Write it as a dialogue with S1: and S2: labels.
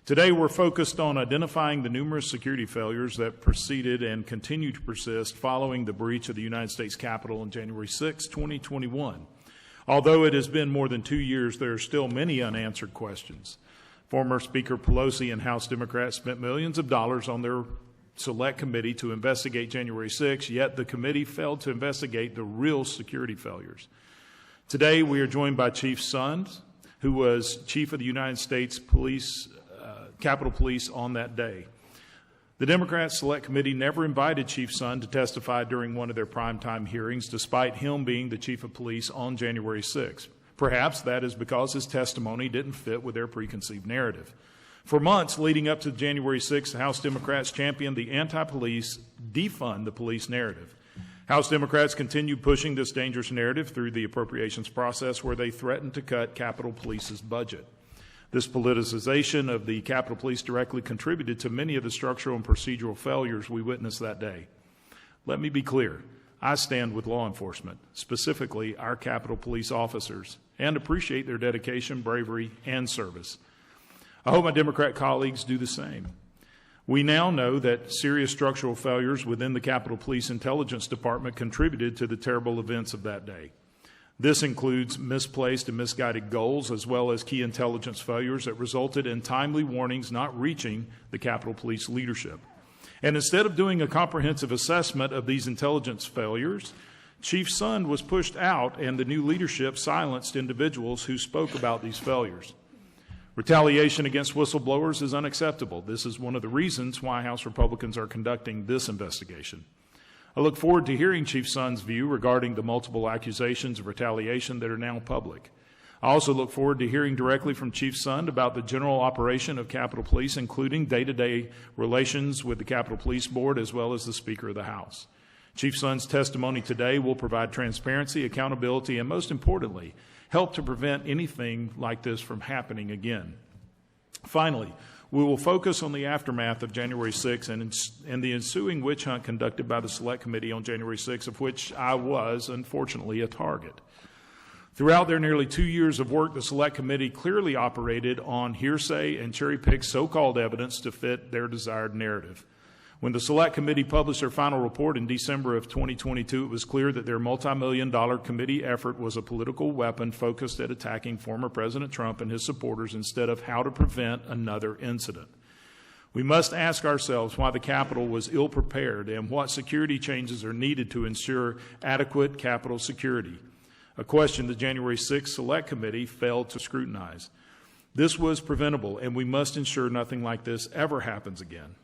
S1: Today, we're focused on identifying the numerous security failures that preceded and continue to persist following the breach of the United States Capitol on January 6, 2021. Although it has been more than 2 years, there are still many unanswered questions. Former Speaker Pelosi and House Democrats spent millions of dollars on their select committee to investigate January 6, yet the committee failed to investigate the real security failures. Today, we are joined by Chief Sund, who was Chief of the United States Capitol Police on that day. The Democrat Select Committee never invited Chief Sund to testify during one of their primetime hearings, despite him being the Chief of Police on January 6. Perhaps that is because his testimony didn't fit with their preconceived narrative. For months leading up to January 6, House Democrats championed the anti-police, defund the police narrative. House Democrats continued pushing this dangerous narrative through the appropriations process, where they threatened to cut Capitol Police's budget. This politicization of the Capitol Police directly contributed to many of the structural and procedural failures we witnessed that day. Let me be clear. I stand with law enforcement, specifically our Capitol Police officers, and appreciate their dedication, bravery, and service. I hope my Democrat colleagues do the same. We now know that serious structural failures within the Capitol Police Intelligence Department contributed to the terrible events of that day. This includes misplaced and misguided goals, as well as key intelligence failures that resulted in timely warnings not reaching the Capitol Police leadership. And instead of doing a comprehensive assessment of these intelligence failures, Chief Sund was pushed out, and the new leadership silenced individuals who spoke about these failures. Retaliation against whistleblowers is unacceptable. This is one of the reasons why House Republicans are conducting this investigation. I look forward to hearing Chief Sund's view regarding the multiple accusations of retaliation that are now public. I also look forward to hearing directly from Chief Sund about the general operation of Capitol Police, including day-to-day relations with the Capitol Police Board, as well as the Speaker of the House. Chief Sund's testimony today will provide transparency, accountability, and most importantly, help to prevent anything like this from happening again. Finally, we will focus on the aftermath of January 6 and the ensuing witch hunt conducted by the Select Committee on January 6, of which I was, unfortunately, a target. Throughout their nearly 2 years of work, the Select Committee clearly operated on hearsay and cherry-picked so-called evidence to fit their desired narrative. When the Select Committee published their final report in December of 2022, it was clear that their multi-million-dollar committee effort was a political weapon focused at attacking former President Trump and his supporters instead of how to prevent another incident. We must ask ourselves why the Capitol was ill-prepared and what security changes are needed to ensure adequate Capitol security, a question the January 6th Select Committee failed to scrutinize. This was preventable, and we must ensure nothing like this ever happens again.